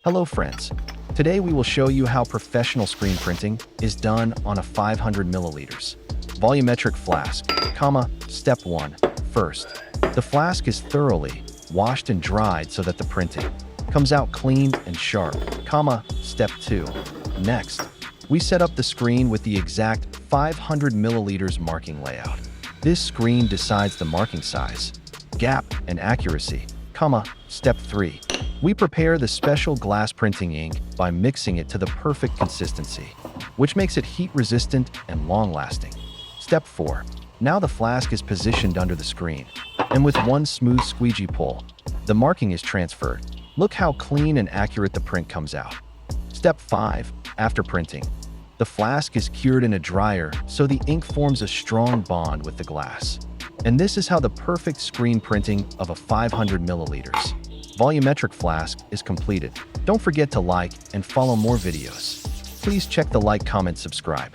Hello friends. Today we will show you how professional screen printing is done on a 500 milliliters volumetric flask. Step 1. First, the flask is thoroughly washed and dried so that the printing comes out clean and sharp. Step 2. Next, we set up the screen with the exact 500 milliliters marking layout. This screen decides the marking size, gap, and accuracy. Step 3. We prepare the special glass printing ink by mixing it to the perfect consistency, which makes it heat-resistant and long-lasting. Step 4. Now the flask is positioned under the screen, and with one smooth squeegee pull, the marking is transferred. Look how clean and accurate the print comes out. Step 5. After printing, the flask is cured in a dryer so the ink forms a strong bond with the glass. And this is how the perfect screen printing of a 500 milliliters volumetric flask is completed. Don't forget to like and follow more videos. Please check the like, comment, subscribe.